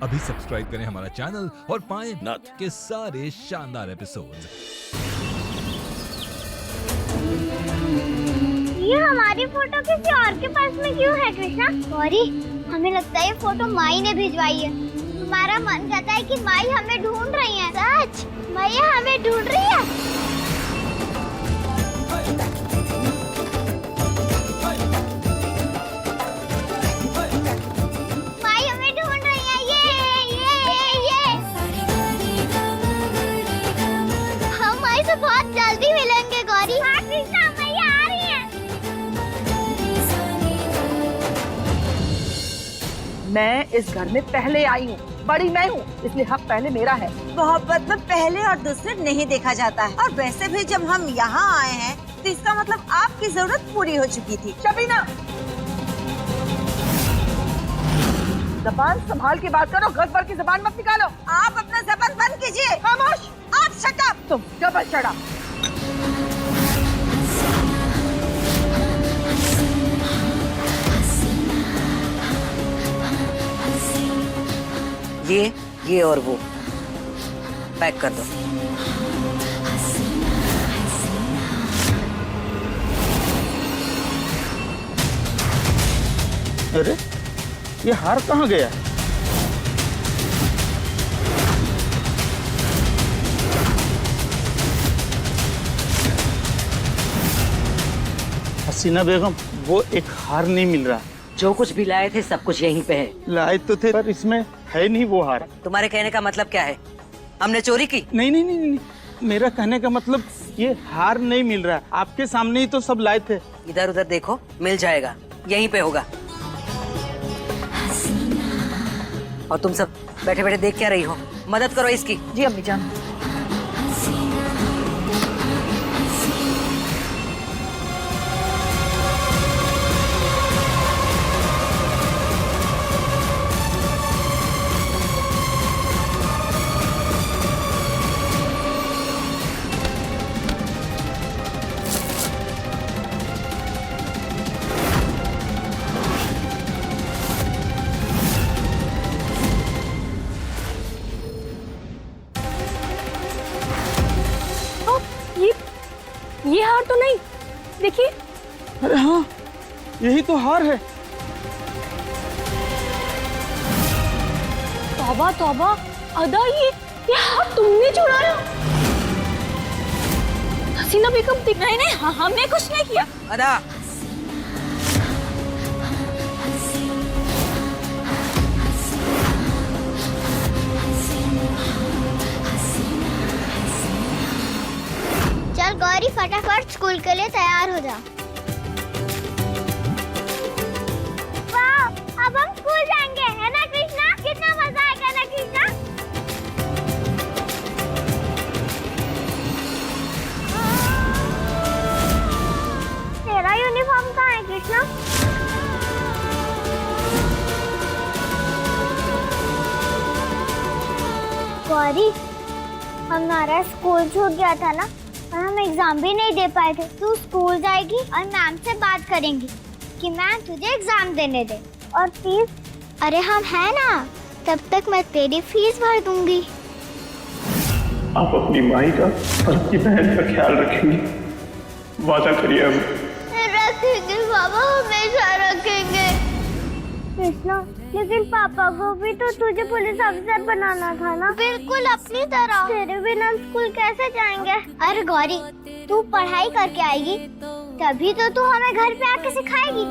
अभी सब्सक्राइब करें हमारा चैनल और पाएं नाथ के सारे शानदार एपिसोड्स। ये हमारी फोटो किसी और के पास में क्यों है कृष्णा? गौरी, हमें लगता है ये फोटो माई ने भिजवाई है। हमारा मन कहता है कि माई हमें ढूंढ रही है। सच, मैया हमें ढूंढ रही है। माई हमें ढूंढ रही है। ये हम माई से बहुत जल्दी मिलेंगे गौरी। हाँ कृष्णा, मैया आ रही है। मैं इस घर में पहले आई हूँ, बड़ी मैं हूँ, इसलिए हक पहले मेरा है। मोहब्बत में पहले और दूसरे नहीं देखा जाता है। और वैसे भी जब हम यहाँ आए हैं तो इसका मतलब आपकी जरूरत पूरी हो चुकी थी। शबीना, जबान संभाल के बात करो, गजबर की जबान मत निकालो। आप अपना जबान बंद कीजिए। खामोश। आप शट अप। तुम डबल शट अप। ये और वो पैक कर दो। अरे ये हार कहाँ गया? हसीना बेगम, वो एक हार नहीं मिल रहा। जो कुछ भी लाए थे सब कुछ यहीं पे है। लाए तो थे पर इसमें है नहीं वो हार। तुम्हारे कहने का मतलब क्या है? हमने चोरी की? नहीं नहीं नहीं नहीं, मेरा कहने का मतलब ये हार नहीं मिल रहा। आपके सामने ही तो सब लाए थे। इधर उधर देखो, मिल जाएगा, यहीं पे होगा। और तुम सब बैठे बैठे देख क्या रही हो? मदद करो इसकी। जी अम्मी जान। ये हार तो नहीं, देखिए। अरे हाँ, यही तो हार है। तौबा तौबा, अदा ये हार तुमने चुराया? हसीना बेगम, नहीं नहीं, हमने कुछ नहीं किया। अदा, चल गौरी, फटाफट स्कूल के लिए तैयार हो जा। वाह, अब हम स्कूल जाएंगे, है ना कृष्णा? कितना मजा आएगा ना कृष्णा? तेरा यूनिफॉर्म कहाँ है कृष्णा? गौरी, हमारा स्कूल छूट गया था ना, और हम एग्जाम भी नहीं दे पाए थे। तू स्कूल जाएगी और मैम से बात करेंगी कि मैम तुझे एग्जाम देने दे। और फीस? अरे हम है ना, तब तक मैं तेरी फीस भर दूंगी। आप अपनी माई का और अपनी बहन का ख्याल रखेंगे, वादा करिए। अब रखेंगे बाबा, हमेशा रखेंगे। कृष्णा, लेकिन पापा को भी तो तुझे पुलिस अफसर बनाना था ना? बिल्कुल अपनी तरह। तेरे बिना स्कूल कैसे जाएंगे? अरे गौरी, तू पढ़ाई करके आएगी तभी तो तू हमें घर पे आके सिखाएगी।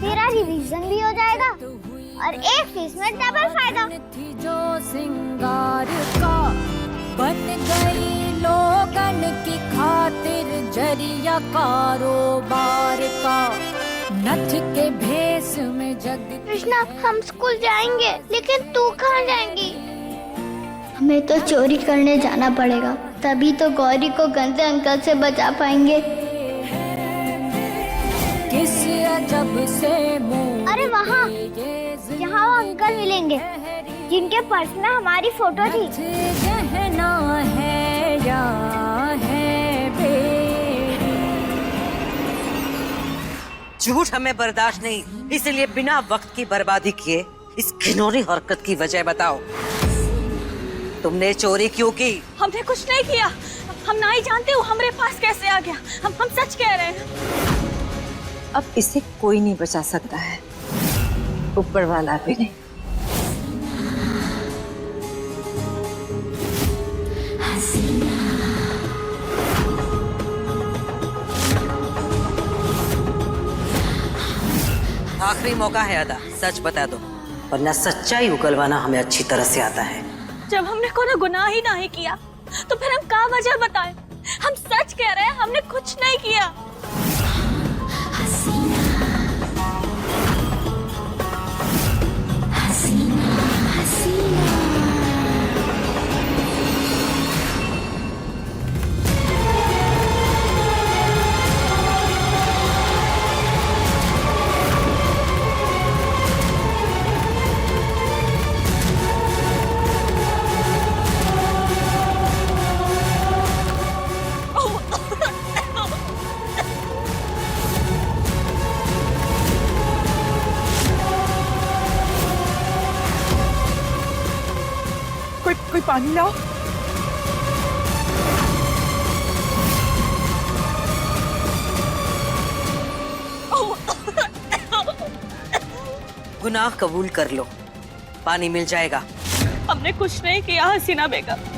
तेरा रिवीजन भी हो जाएगा और एक फीस में डबल फायदा। जो सिंगार का बन गई लोगन की खातिर जरिया कारोबार का, नथ के भेस में जग। कृष्णा, हम स्कूल जाएंगे, लेकिन तू कहाँ जाएंगी? हमें तो चोरी करने जाना पड़ेगा, तभी तो गौरी को गंदे अंकल से बचा पाएंगे। किस अजब से मुंह। अरे वहाँ, जहाँ वो अंकल मिलेंगे जिनके पर्स में हमारी फोटो थी। गहना है या है बेरी। झूठ हमें बर्दाश्त नहीं, इसलिए बिना वक्त की बर्बादी किए इस घिनौनी हरकत की वजह बताओ। तुमने चोरी क्यों की? हमने कुछ नहीं किया। हम ना ही जानते हो हमारे पास कैसे आ गया। हम सच कह रहे हैं। अब इसे कोई नहीं बचा सकता है, ऊपर वाला भी नहीं। आखिरी मौका है अदा, सच बता दो, वरना सच्चाई उगलवाना हमें अच्छी तरह से आता है। जब हमने कोई गुनाह ही नहीं किया तो फिर हम क्या वजह बताएं? हम सच कह रहे हैं, हमने कुछ नहीं किया। कोई पानी लाओ। गुनाह कबूल कर लो, पानी मिल जाएगा। हमने कुछ नहीं किया हसीना बेगम।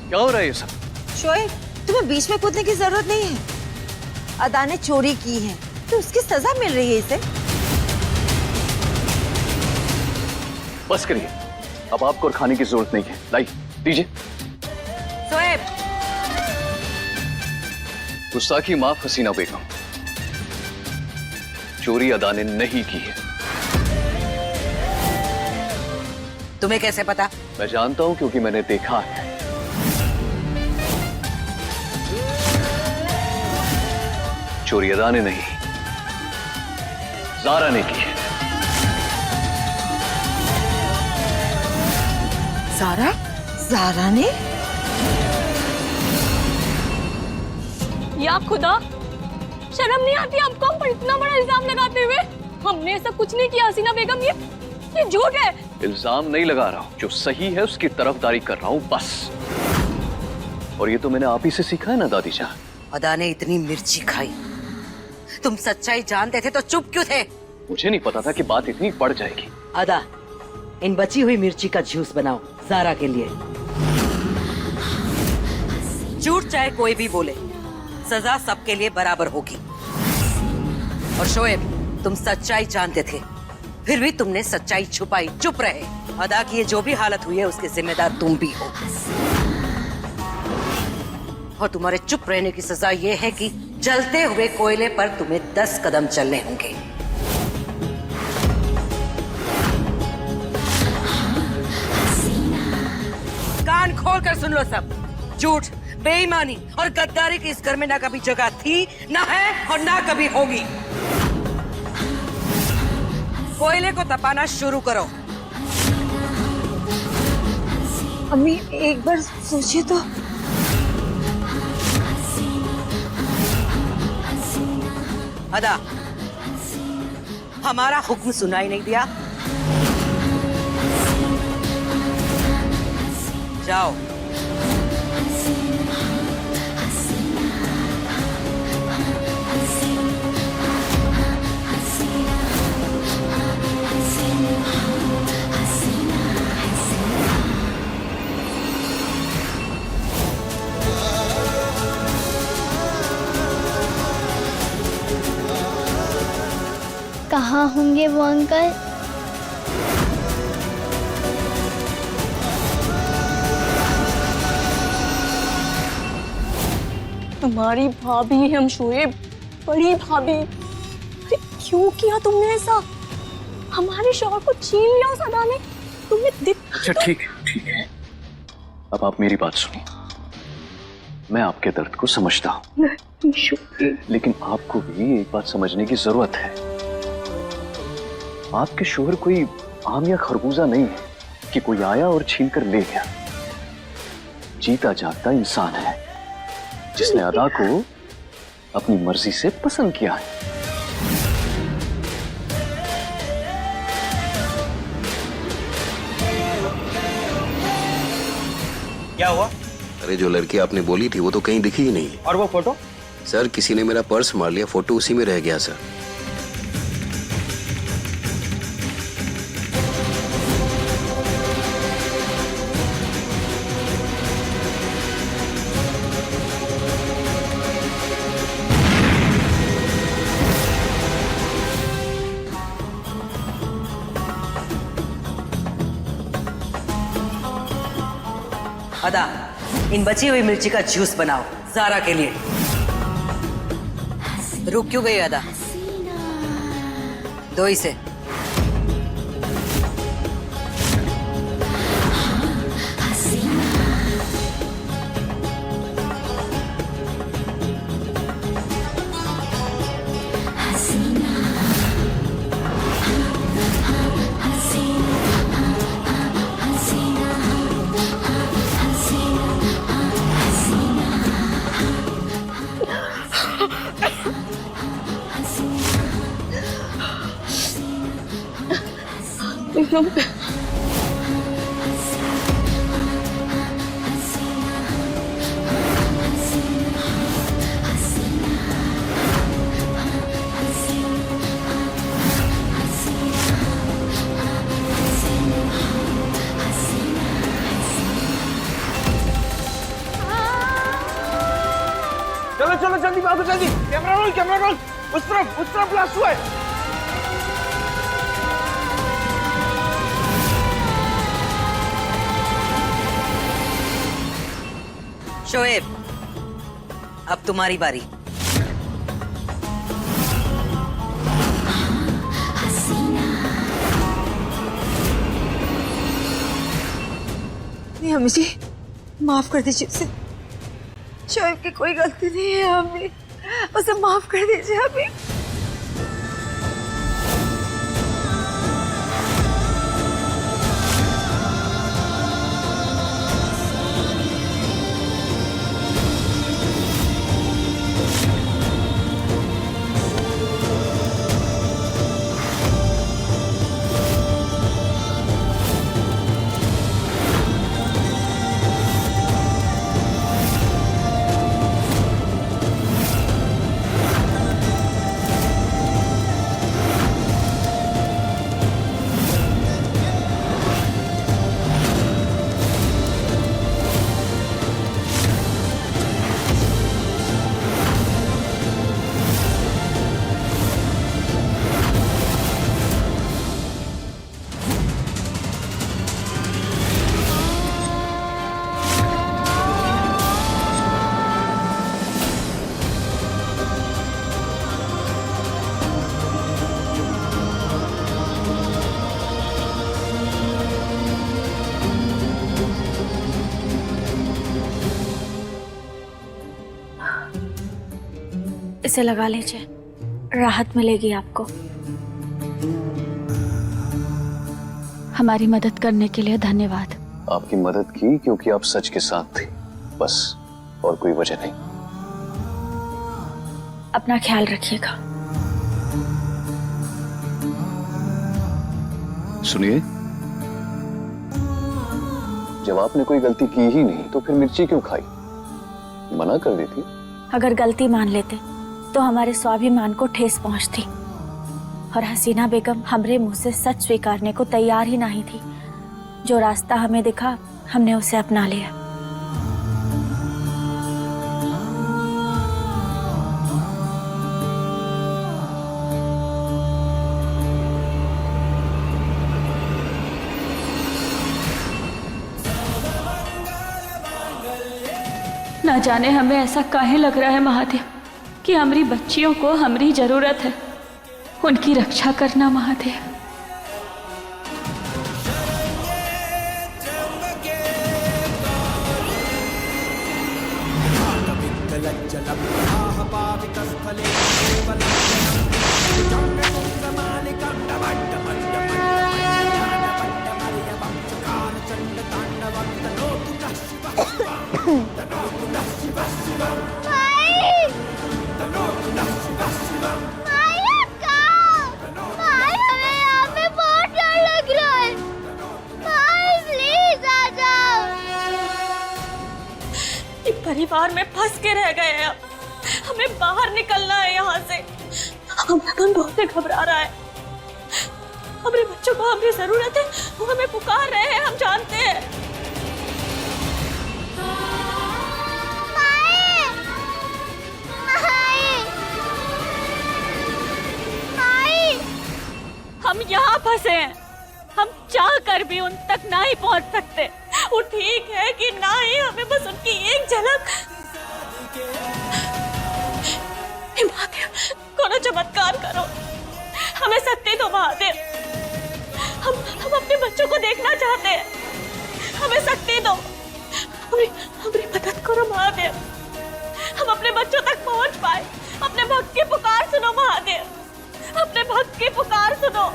क्या हो रहा है ये सब? शोएब, तुम्हें बीच में कूदने की जरूरत नहीं है। अदा ने चोरी की है तो उसकी सजा मिल रही है इसे। बस करिए, अब आपको और खाने की जरूरत नहीं है। लाई दीजिए। शोएब, गुस्ताखी माफ हसीना बेगम, चोरी अदा ने नहीं की है। तुम्हें कैसे पता? मैं जानता हूं क्योंकि मैंने देखा है। चोरी अदा ने नहीं, ज़ारा ने की है। ज़ारा? ज़ारा ने? या खुदा, शर्म नहीं आती आपको हम पर इतना बड़ा इल्जाम लगाते हुए? हमने ऐसा कुछ नहीं किया हसीना बेगम, ये झूठ है। इल्जाम नहीं लगा रहा हूं, जो सही है उसकी तरफदारी कर रहा हूं बस। और ये तो मैंने आप ही से सीखा है ना दादी जान। अदा ने इतनी मिर्ची खाई, तुम सच्चाई जानते थे तो चुप क्यों थे? मुझे नहीं पता था कि बात इतनी बढ़ जाएगी। अदा, इन बची हुई मिर्ची का जूस बनाओ ज़ारा के लिए। झूठ चाहे कोई भी बोले, सजा सबके लिए बराबर होगी। और शोएब, तुम सच्चाई जानते थे, फिर भी तुमने सच्चाई छुपाई, चुप रहे। अदा की ये जो भी हालत हुई है उसके जिम्मेदार तुम भी हो। और तुम्हारे चुप रहने की सजा ये है कि जलते हुए कोयले पर तुम्हें 10 कदम चलने होंगे। कान खोल कर सुन लो सब। झूठ, बेईमानी और गद्दारी की इस घर में ना कभी जगह थी, ना है और ना कभी होगी। कोयले को तपाना शुरू करो। अम्मी, एक बार सोचिए तो। अदा, हमारा हुक्म सुनाई नहीं दिया? जाओ। कहाँ होंगे वो अंकल? तुम्हारी भाभी है हम शोएब, बड़ी भाभी। अरे क्यों किया तुमने ऐसा? हमारे शौहर को छीन लिया उस अदा ने। तुमने अच्छा ठीक है, अब आप मेरी बात सुनिए। मैं आपके दर्द को समझता हूँ, लेकिन आपको भी एक बात समझने की जरूरत है। आपके शोहर कोई आम या खरबूजा नहीं है कि कोई आया और छीन कर ले गया। जीता जागता इंसान है जिसने अदा को अपनी मर्जी से पसंद किया है। क्या हुआ? अरे जो लड़की आपने बोली थी वो तो कहीं दिखी ही नहीं। और वो फोटो? सर किसी ने मेरा पर्स मार लिया, फोटो उसी में रह गया सर। अदा, इन बची हुई मिर्ची का जूस बनाओ जारा के लिए। रुक क्यों गई अदा? दो इसे। चलो चलो जल्दी भागो जल्दी। Camera roll. उस तरफ ब्लास्ट हुआ है। शोएब, अब तुम्हारी बारी। अम्मी जी माफ कर दीजिए उसे। शोएब की कोई गलती नहीं है अम्मी, उसे माफ कर दीजिए अम्मी। इसे लगा लीजिए, राहत मिलेगी आपको। हमारी मदद करने के लिए धन्यवाद। आपकी मदद की क्योंकि आप सच के साथ थी, बस, और कोई वजह नहीं। अपना ख्याल रखिएगा। सुनिए, जब आपने कोई गलती की ही नहीं तो फिर मिर्ची क्यों खाई? मना कर देती। अगर गलती मान लेते तो हमारे स्वाभिमान को ठेस पहुंचती, और हसीना बेगम हमरे मुंह से सच स्वीकारने को तैयार ही नहीं थी। जो रास्ता हमें दिखा हमने उसे अपना लिया। न जाने हमें ऐसा काहे लग रहा है महादेव कि हमारी बच्चियों को हमारी जरूरत है। उनकी रक्षा करना महादेव। परिवार में फंस के रह गए हैं। हमें बाहर निकलना है यहाँ से। हमारा मन बहुत घबरा रहा है। हमारे बच्चों को हमें जरूरत है, वो हमें पुकार रहे हैं, हम जानते हैं। हम यहाँ फंसे हैं। हम चाह कर भी उन तक ना ही पहुँच सकते। वो ठीक है कि ना ही, हमें बस उनकी एक झलक। महादेव, कोनो चमत्कार करो, हमें शक्ति दो महादेव। हम अपने बच्चों को देखना चाहते हैं, हमें शक्ति दो। हमारी मदद करो महादेव, हम अपने बच्चों तक पहुंच पाए। अपने भक्त की पुकार सुनो महादेव, अपने भक्त की पुकार सुनो।